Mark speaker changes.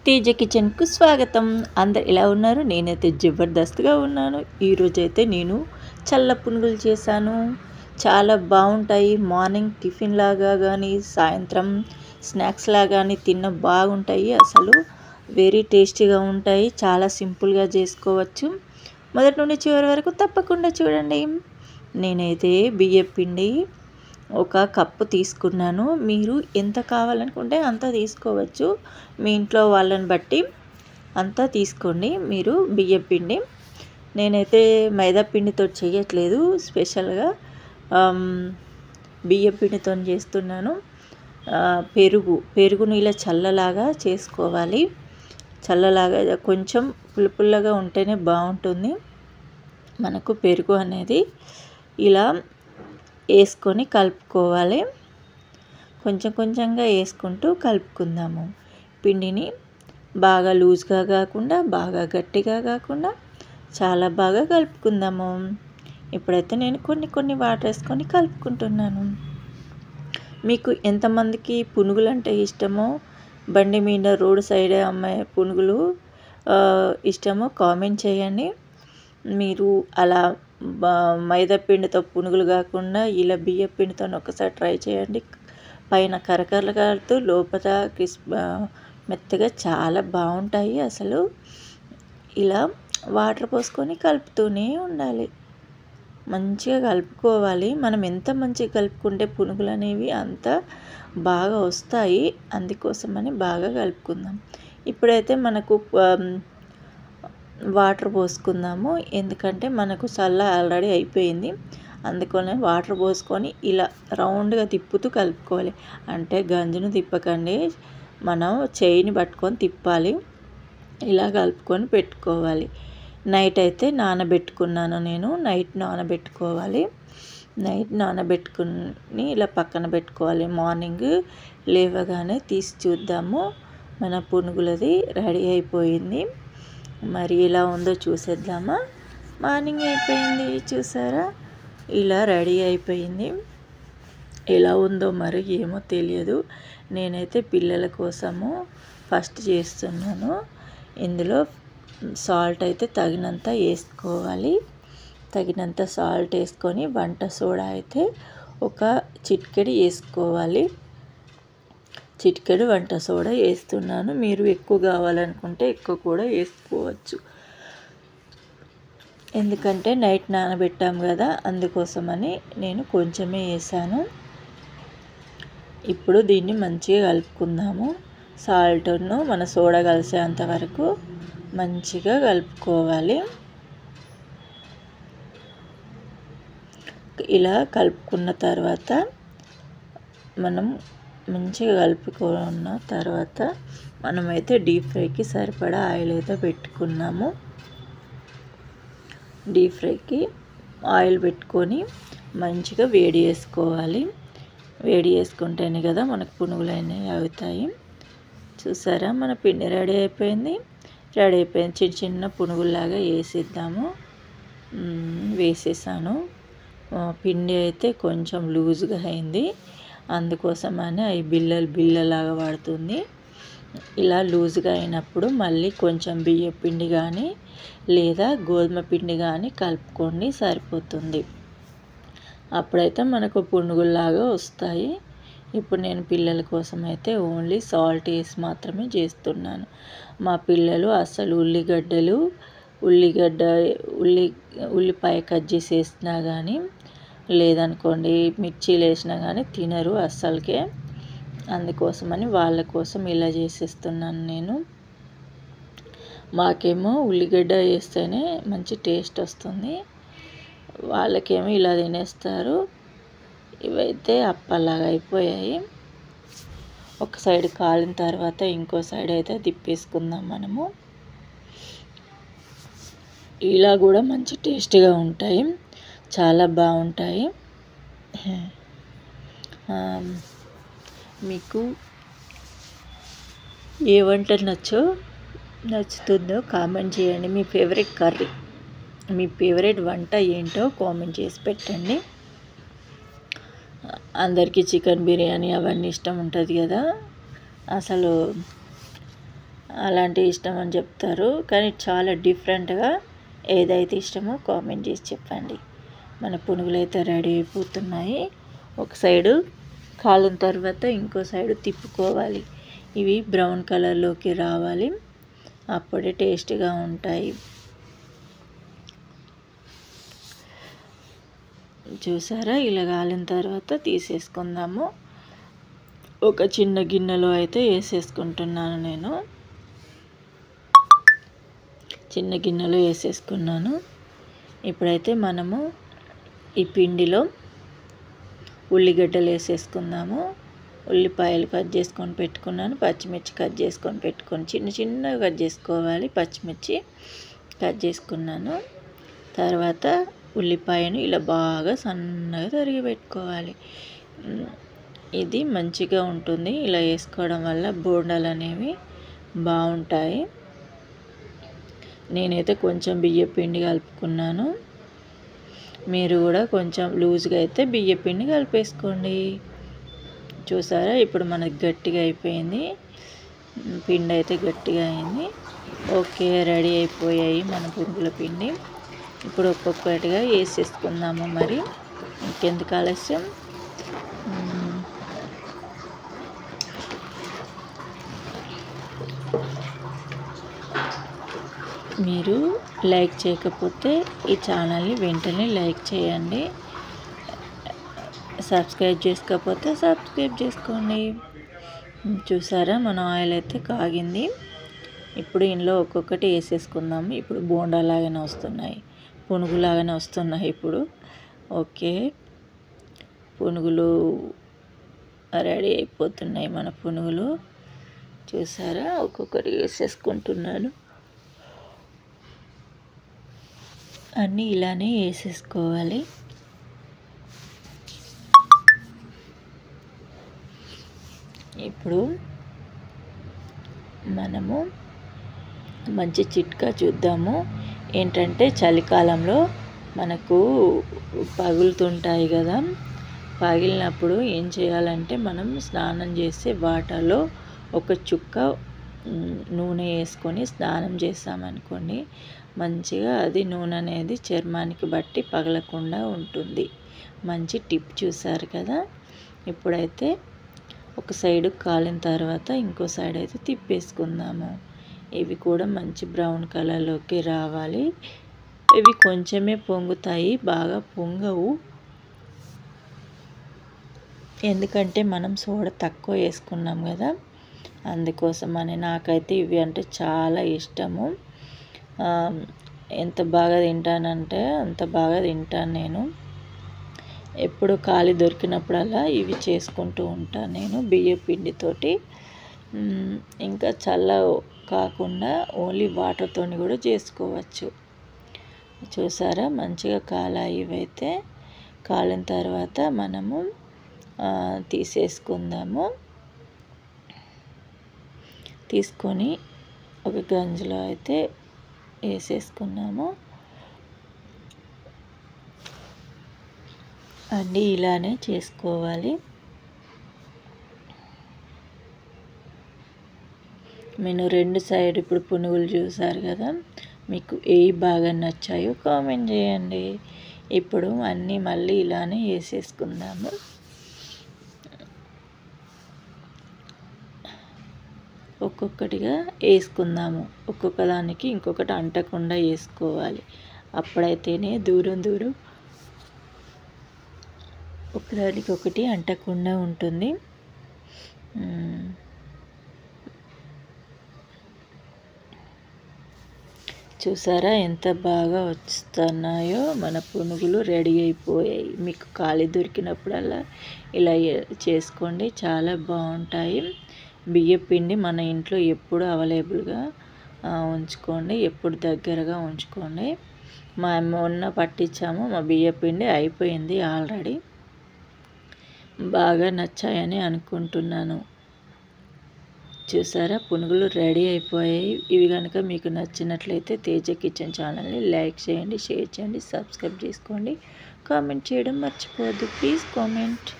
Speaker 1: తేజ కిచెన్కు స్వాగతం. అందరు ఎలా ఉన్నారు? నేనైతే జబర్దస్త్గా ఉన్నాను. ఈరోజైతే నేను చల్ల పునుగులు చేశాను. చాలా బాగుంటాయి. మార్నింగ్ టిఫిన్ లాగా కానీ సాయంత్రం స్నాక్స్ లాగా కానీ తిన్న బాగుంటాయి. అసలు వెరీ టేస్టీగా ఉంటాయి. చాలా సింపుల్గా చేసుకోవచ్చు. మొదటి నుండి చివరి వరకు తప్పకుండా చూడండి. నేనైతే బియ్యం పిండి ఒక కప్పు తీసుకున్నాను. మీరు ఎంత కావాలనుకుంటే అంత తీసుకోవచ్చు. మీ ఇంట్లో వాళ్ళని బట్టి అంతా తీసుకోండి మీరు బియ్యం పిండి. నేనైతే మైదా పిండితో చేయట్లేదు, స్పెషల్గా బియ్యం పిండితో చేస్తున్నాను. పెరుగుని ఇలా చల్లలాగా చేసుకోవాలి. చల్లలాగా కొంచెం పుల్లగా ఉంటేనే బాగుంటుంది. మనకు పెరుగు అనేది ఇలా వేసుకొని కలుపుకోవాలి. కొంచెం కొంచెంగా వేసుకుంటూ కలుపుకుందాము. పిండిని బాగా లూజ్గా కాకుండా బాగా గట్టిగా కాకుండా చాలా బాగా కలుపుకుందాము. ఇప్పుడైతే నేను కొన్ని వాటర్ వేసుకొని కలుపుకుంటున్నాను. మీకు ఎంతమందికి పునుగులు అంటే ఇష్టమో, బండి మీద రోడ్ సైడ్ అమ్మే పునుగులు ఇష్టమో కామెంట్ చేయండి. మీరు అలా మైదా పిండితో పునుగులు కాకుండా ఇలా బియ్యం పిండితో ఒకసారి ట్రై చేయండి. పైన కరకరలు కాలుతూ లోపల మెత్తగా చాలా బాగుంటాయి. అసలు ఇలా వాటర్ పోసుకొని కలుపుతూనే ఉండాలి. మంచిగా కలుపుకోవాలి. మనం ఎంత మంచిగా కలుపుకుంటే పునుగులు అనేవి అంత బాగా వస్తాయి. అందుకోసమని బాగా కలుపుకుందాం. ఇప్పుడైతే మనకు వాటర్ పోసుకుందాము. ఎందుకంటే మనకు చల్ల ఆల్రెడీ అయిపోయింది. అందుకని వాటర్ పోసుకొని ఇలా రౌండ్గా తిప్పుతూ కలుపుకోవాలి. అంటే గంజును తిప్పకండి, మనం చేయిని పట్టుకొని తిప్పాలి. ఇలా కలుపుకొని పెట్టుకోవాలి. నైట్ అయితే నానబెట్టుకున్నాను నేను. నైట్ నానబెట్టుకోవాలి. నైట్ నానబెట్టుకుని ఇలా పక్కన పెట్టుకోవాలి. మార్నింగ్ లేవగానే తీసి చూద్దాము. మన పునుగులది రెడీ అయిపోయింది. మరి ఎలా ఉందో చూసేద్దామా? మార్నింగ్ అయిపోయింది, చూసారా? ఇలా రెడీ అయిపోయింది. ఎలా ఉందో మరి ఏమో తెలియదు. నేనైతే పిల్లల కోసము ఫస్ట్ చేస్తున్నాను. ఇందులో సాల్ట్ అయితే తగినంత వేసుకోవాలి. తగినంత సాల్ట్ వేసుకొని వంట సోడా అయితే ఒక చిటికెడు వేసుకోవాలి. చిటికెడు వంట సోడా వేస్తున్నాను. మీరు ఎక్కువ కావాలనుకుంటే ఎక్కువ కూడా వేసుకోవచ్చు. ఎందుకంటే నైట్ నానబెట్టాం కదా, అందుకోసమని నేను కొంచెమే వేసాను. ఇప్పుడు దీన్ని మంచిగా కలుపుకుందాము. సాల్ట్ను మన సోడా కలిసేంత వరకు మంచిగా కలుపుకోవాలి. ఇలా కలుపుకున్న తర్వాత మనం మంచిగా కలుపుకున్న తర్వాత మనమైతే డీప్ ఫ్రైకి సరిపడా ఆయిల్ అయితే పెట్టుకున్నాము. డీప్ ఫ్రైకి ఆయిల్ పెట్టుకొని మంచిగా వేడి చేసుకోవాలి. వేడి చేసుకుంటేనే కదా మనకు పునుగులు అనేవి అవుతాయి. చూసారా, మన పిండి రెడీ అయిపోయింది. చిన్న చిన్న పునుగుల్లాగా వేసేద్దాము. వేసేసాను. పిండి అయితే కొంచెం లూజ్గా అయింది, అందుకోసమని అవి బిల్లలాగా పడుతుంది. ఇలా లూజ్గా అయినప్పుడు మళ్ళీ కొంచెం బియ్యం పిండి కానీ లేదా గోధుమ పిండి కానీ కలుపుకోండి, సరిపోతుంది. అప్పుడైతే మనకు పునుగుల్లాగా వస్తాయి. ఇప్పుడు నేను పిల్లల కోసం అయితే ఓన్లీ సాల్ట్ వేసి మాత్రమే చేస్తున్నాను. మా పిల్లలు అసలు ఉల్లిపాయ కట్ చేసి వేసినా కానీ లేదనుకోండి మిర్చీలు వేసినా కానీ తినరు అస్సలకే. అందుకోసమని వాళ్ళ కోసం ఇలా చేసేస్తున్నాను నేను. మాకేమో ఉల్లిగడ్డ వేస్తేనే మంచి టేస్ట్ వస్తుంది, వాళ్ళకేమో ఇలా తినేస్తారు. ఇవైతే అప్పలాగా అయిపోయాయి. ఒక సైడ్ కాలిన తర్వాత ఇంకో సైడ్ అయితే తిప్పేసుకుందాం మనము. ఇలా కూడా మంచి టేస్ట్గా ఉంటాయి, చాలా బాగుంటాయి. మీకు ఏ వంట నచ్చుతుందో కామెంట్ చేయండి. మీ ఫేవరెట్ కర్రీ, మీ ఫేవరెట్ వంట ఏంటో కామెంట్ చేసి పెట్టండి. అందరికీ చికెన్ బిర్యానీ అవన్నీ ఇష్టం ఉంటుంది కదా. అసలు అలాంటి ఇష్టం అని చెప్తారు, కానీ చాలా డిఫరెంట్గా ఏదైతే ఇష్టమో కామెంట్ చేసి చెప్పండి. మన పునుగులు అయితే రెడీ అయిపోతున్నాయి. ఒక సైడు కాలిన తర్వాత ఇంకో సైడు తిప్పుకోవాలి. ఇవి బ్రౌన్ కలర్లోకి రావాలి, అప్పుడే టేస్ట్గా ఉంటాయి. చూసారా, ఇలా కాలిన తర్వాత తీసేసుకుందాము. ఒక చిన్న గిన్నెలో అయితే వేసేసుకుంటున్నాను. నేను చిన్న గిన్నెలో వేసేసుకున్నాను. ఇప్పుడైతే మనము ఈ పిండిలో ఉల్లిగడ్డలు వేసేసుకుందాము. ఉల్లిపాయలు కట్ చేసుకొని పెట్టుకున్నాను, పచ్చిమిర్చి కట్ చేసుకొని పెట్టుకొని చిన్నగా కట్ చేసుకోవాలి. పచ్చిమిర్చి కట్ చేసుకున్నాను. తర్వాత ఉల్లిపాయను ఇలా బాగా సన్నగా తరిగి పెట్టుకోవాలి. ఇది మంచిగా ఉంటుంది, ఇలా వేసుకోవడం వల్ల బోండాలు అనేవి బాగుంటాయి. నేనైతే కొంచెం బియ్య పిండి కలుపుకున్నాను, మీరు కూడా కొంచెం లూజ్గా అయితే బియ్య పిండి కలిపేసుకోండి. చూసారా, ఇప్పుడు మనకి గట్టిగా అయిపోయింది, పిండి అయితే గట్టిగా అయింది. ఓకే, రెడీ అయిపోయాయి మన పునుగుల పిండి. ఇప్పుడు ఒక్కొక్కటిగా వేసేసుకుందాము. మరి ఇంకెందుకు ఆలస్యం, మీరు లైక్ చేయకపోతే ఈ ఛానల్ని వెంటనే లైక్ చేయండి, సబ్స్క్రైబ్ చేసుకోకపోతే సబ్స్క్రైబ్ చేసుకోండి. చూసారా, మన ఆయిల్ అయితే కాగింది. ఇప్పుడు ఇందులో ఒక్కొక్కటి వేసేసుకుందాము. ఇప్పుడు బోండాలాగానే వస్తున్నాయి, పునుగులాగానే వస్తున్నాయి ఇప్పుడు. ఓకే, పునుగులు రెడీ అయిపోతున్నాయి మన పునుగులు. చూసారా, ఒక్కొక్కటి వేసేసుకుంటున్నాను. అన్నీ ఇలానే వేసేసుకోవాలి. ఇప్పుడు మనము మంచి చిట్కా చూద్దాము. ఏంటంటే, చలికాలంలో మనకు పగులుతుంటాయి కదా, పగిలినప్పుడు ఏం చేయాలంటే, మనం స్నానం చేసే వాటర్లో ఒక చుక్క నూనె వేసుకొని స్నానం చేస్తామనుకోండి, మంచిగా అది నూనె అనేది చర్మానికి బట్టి పగలకుండా ఉంటుంది. మంచి టిప్ చూసారు కదా. ఇప్పుడైతే ఒక సైడు కాలిన తర్వాత ఇంకో సైడ్ అయితే తిప్పేసుకుందాము. ఇవి కూడా మంచి బ్రౌన్ కలర్లోకి రావాలి. ఇవి కొంచెమే పొంగుతాయి, బాగా పొంగవు, ఎందుకంటే మనం సోడా తక్కువ వేసుకున్నాం కదా, అందుకోసమని. నాకైతే ఇవి అంటే చాలా ఇష్టము. ఎంత బాగా తింటానంటే అంత బాగా తింటాను నేను. ఎప్పుడు ఖాళీ దొరికినప్పుడల్లా ఇవి చేసుకుంటూ ఉంటాను నేను బియ్య పిండితోటి. ఇంకా చల్ల కాకుండా ఓన్లీ వాటర్తో కూడా చేసుకోవచ్చు. చూసారా, మంచిగా కాలాయి. ఇవైతే కాలిన తర్వాత మనము తీసేసుకుందాము. తీసుకొని ఒక గంజిలో అయితే వేసేసుకున్నాము. అన్నీ ఇలానే చేసుకోవాలి. నేను రెండు సైడ్ ఇప్పుడు పునుగులు చూసారు కదా, మీకు ఏవి బాగా నచ్చాయో కామెంట్ చేయండి. ఇప్పుడు అన్నీ మళ్ళీ ఇలానే వేసేసుకుందాము. ఒక్కొక్కటిగా వేసుకుందాము, ఒక్కొక్క దానికి ఇంకొకటి అంటకుండా వేసుకోవాలి, అప్పుడైతేనే దూరం ఒకదానికి ఒకటి అంటకుండా ఉంటుంది. చూసారా, ఎంత బాగా వస్తున్నాయో మన పునుగులు రెడీ అయిపోయాయి. మీకు ఖాళీ దొరికినప్పుడల్లా ఇలా చేసుకోండి, చాలా బాగుంటాయి. బియ్య పిండి మన ఇంట్లో ఎప్పుడు అవైలబుల్గా ఉంచుకోండి, ఎప్పుడు దగ్గరగా ఉంచుకోండి. మొన్న పట్టించాము, మా బియ్య పిండి అయిపోయింది ఆల్రెడీ. బాగా నచ్చాయని అనుకుంటున్నాను. చూసారా, పునుగులు రెడీ అయిపోయాయి. ఇవి కనుక మీకు నచ్చినట్లయితే తేజ కిచెన్ ఛానల్ని లైక్ చేయండి, షేర్ చేయండి, సబ్స్క్రైబ్ చేసుకోండి, కామెంట్ చేయడం మర్చిపోవద్దు. Please comment.